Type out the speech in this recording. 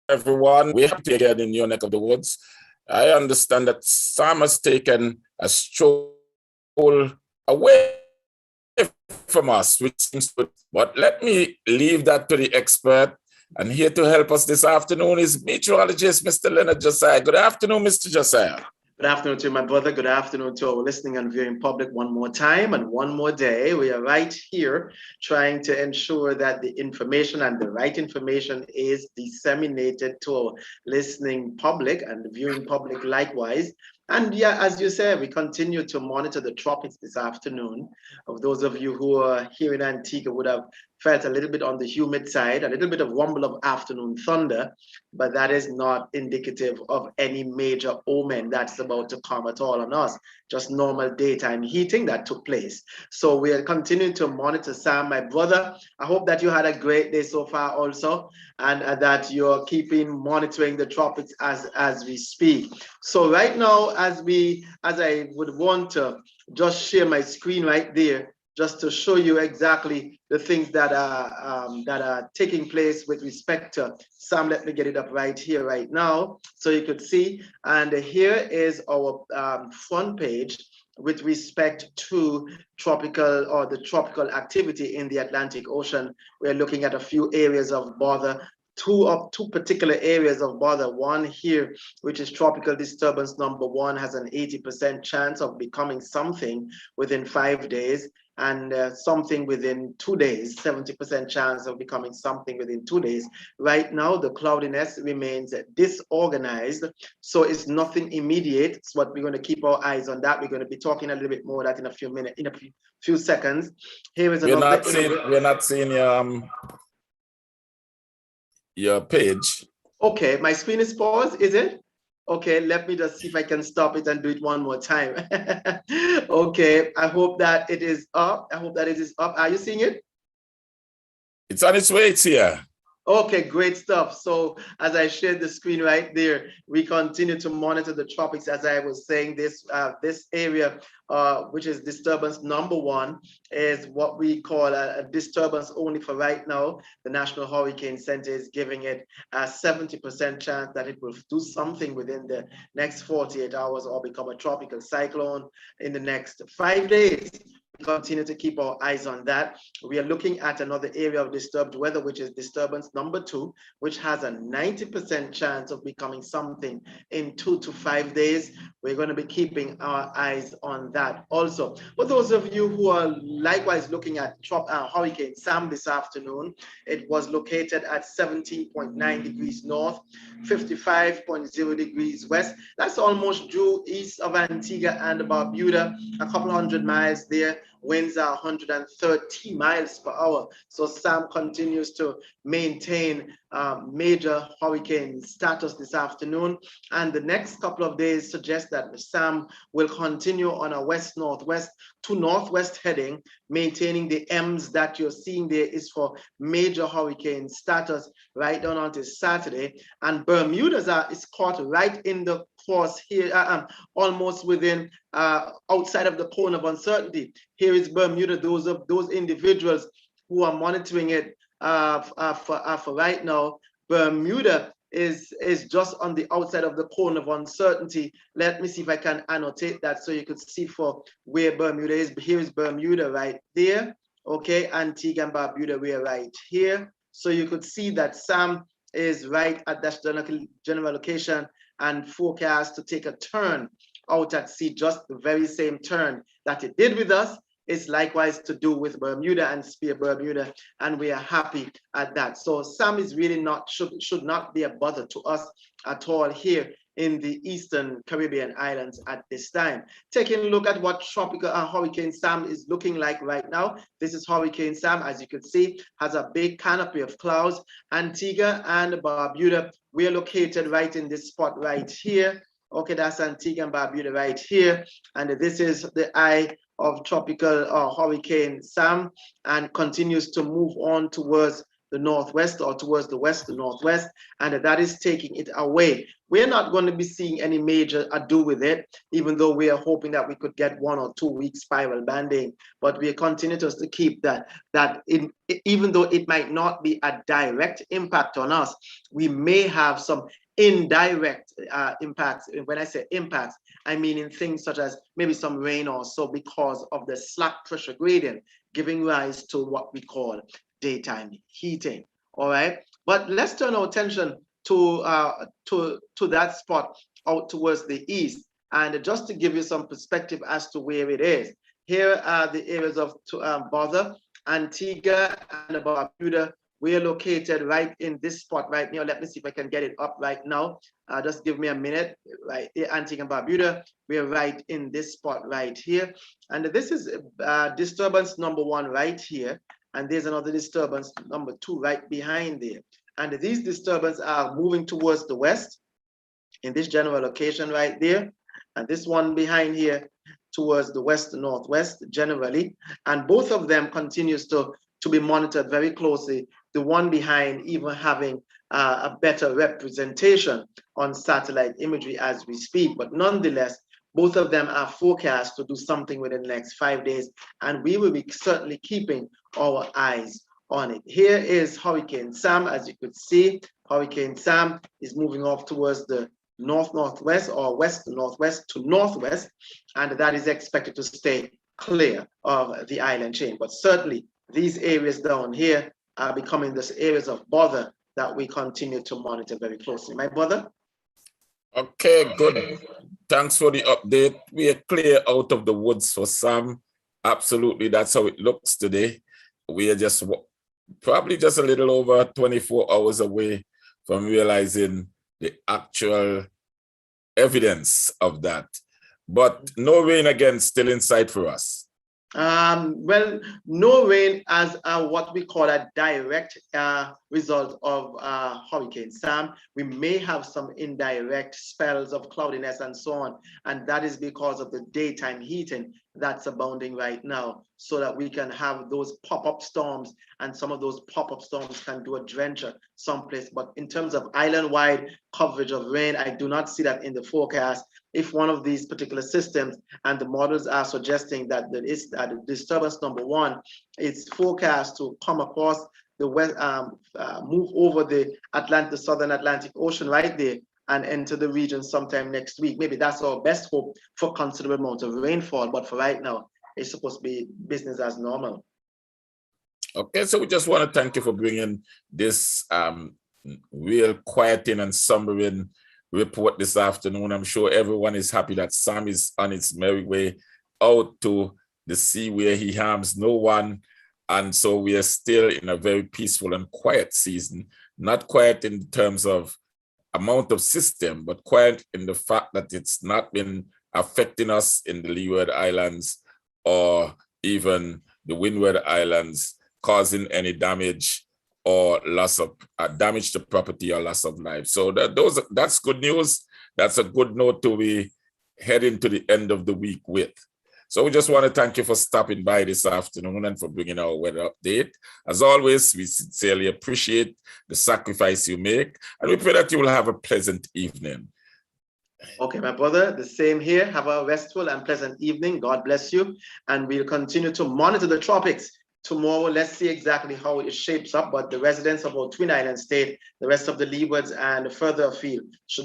everyone. We're happy again in your neck of the woods. I understand that Sam has taken a stroll away from us, which seems good. But let me leave that to the expert. And here to help us this afternoon is meteorologist Mr. Lenard Josiah. Good afternoon, Mr. Josiah. Good afternoon to my brother. Good afternoon to our listening and viewing public one more time and one more day. We are right here trying to ensure that the information and the right information is disseminated to our listening public and the viewing public likewise. And yeah, as you said, we continue to monitor the tropics this afternoon. Of those of you who are here in Antigua would have felt a little bit on the humid side, a little bit of rumble of afternoon thunder, but that is not indicative of any major omen that's about to come at all on us. Just normal daytime heating that took place. So we are continuing to monitor Sam, my brother. I hope that you had a great day so far also, and that you're keeping monitoring the tropics as we speak. So right now, as I would want to just share my screen right there, just to show you exactly the things that are taking place with respect to Sam. Let me get it up right here, right now, so you could see. And here is our front page with respect to the tropical activity in the Atlantic Ocean. We're looking at a few areas of bother. Two particular areas of bother. One here, which is tropical disturbance number 1, has an 80% chance of becoming something within 5 days, and something within 2 days, 70% chance of becoming something within 2 days. Right now, the cloudiness remains disorganized, so it's nothing immediate. It's what we're going to keep our eyes on that. We're going to be talking a little bit more of that in a few minutes, in a few seconds. Here is another. We're not seeing your page. Okay, my screen is paused, is it? Okay, let me just see if I can stop it and do it one more time. Okay, I hope that it is up. I hope that it is up. Are you seeing it? It's on its way, it's here. Okay, great stuff. So as I shared the screen right there, we continue to monitor the tropics. As I was saying, this area, which is disturbance number 1, is what we call a disturbance only for right now. The National Hurricane Center is giving it a 70% chance that it will do something within the next 48 hours or become a tropical cyclone in the next 5 days. Continue to keep our eyes on that. We are looking at another area of disturbed weather, which is disturbance number 2, which has a 90% chance of becoming something in 2 to 5 days. We're going to be keeping our eyes on that also. For those of you who are likewise looking at Hurricane Sam this afternoon, it was located at 17.9 degrees north, 55.0 degrees west. That's almost due east of Antigua and Barbuda, a couple hundred miles there. Winds are 130 miles per hour. So Sam continues to maintain major hurricane status this afternoon. And the next couple of days suggest that Sam will continue on a west-northwest to northwest heading, maintaining the M's that you're seeing there is for major hurricane status right down until Saturday. And Bermuda is caught right in the course here, almost within outside of the cone of uncertainty. Here is Bermuda. Those individuals who are monitoring it for right now, Bermuda is just on the outside of the cone of uncertainty. Let me see if I can annotate that so you could see for where Bermuda is. Here is Bermuda right there. Okay, Antigua and Barbuda, we are right here. So you could see that Sam is right at that general location and forecast to take a turn out at sea, just the very same turn that it did with us. Is likewise to do with Bermuda and spare Bermuda, and we are happy at that. So Sam is really should not be a bother to us at all here in the Eastern Caribbean islands at this time. Taking a look at what tropical Hurricane Sam is looking like right now. This is Hurricane Sam, as you can see, has a big canopy of clouds. Antigua and Barbuda, we are located right in this spot right here. Okay, that's Antigua and Barbuda right here, and this is the eye of tropical Hurricane Sam, and continues to move on towards the the northwest or towards the west, the northwest, and that is taking it away. We're not going to be seeing any major ado with it, even though we are hoping that we could get 1 or 2 week spiral banding. But we continue to keep that even though it might not be a direct impact on us, we may have some indirect impacts. When I say impacts, I mean in things such as maybe some rain or so because of the slack pressure gradient, giving rise to what we call daytime heating. All right, but let's turn our attention to that spot out towards the east, and just to give you some perspective as to where it is. Here are the areas of Bother, Antigua, and Barbuda. We are located right in this spot right now. Let me see if I can get it up right now. Just give me a minute. Right here, Antigua and Barbuda. We are right in this spot right here. And this is disturbance number 1 right here. And there's another disturbance number 2 right behind there. And these disturbances are moving towards the west in this general location right there. And this one behind here towards the west, northwest generally. And both of them continues to be monitored very closely. The one behind even having a better representation on satellite imagery as we speak. But nonetheless, both of them are forecast to do something within the next 5 days. And we will be certainly keeping our eyes on it. Here is Hurricane Sam. As you could see, Hurricane Sam is moving off towards the north-northwest or west-northwest to northwest, and that is expected to stay clear of the island chain. But certainly these areas down here are becoming the areas of bother that we continue to monitor very closely. My brother? Okay, good. Thanks for the update. We are clear out of the woods for Sam. Absolutely, that's how it looks today. We are just probably just a little over 24 hours away from realizing the actual evidence of that. But no rain again, still in sight for us. Well, no rain as what we call a direct result of Hurricane Sam. We may have some indirect spells of cloudiness and so on, and that is because of the daytime heating that's abounding right now, so that we can have those pop-up storms, and some of those pop-up storms can do a drencher someplace. But in terms of island-wide coverage of rain, I do not see that in the forecast. If one of these particular systems and the models are suggesting that there is disturbance number 1, it's forecast to come across the west, move over the southern Atlantic Ocean right there and enter the region sometime next week. Maybe that's our best hope for considerable amount of rainfall. But for right now, it's supposed to be business as normal. Okay, so we just want to thank you for bringing this real quieting and sombering report this afternoon. I'm sure everyone is happy that Sam is on its merry way out to the sea where he harms no one. And so we are still in a very peaceful and quiet season, not quiet in terms of amount of system, but quiet in the fact that it's not been affecting us in the Leeward Islands or even the Windward Islands, causing any damage or loss of damage to property or loss of life. So that's good news. That's a good note to be heading to the end of the week with. So we just want to thank you for stopping by this afternoon and for bringing our weather update. As always, we sincerely appreciate the sacrifice you make, and we pray that you will have a pleasant evening. Okay, my brother, the same here. Have a restful and pleasant evening. God bless you. And we'll continue to monitor the tropics. Tomorrow, let's see exactly how it shapes up, but the residents of our Twin Island state, the rest of the leewards and further afield should be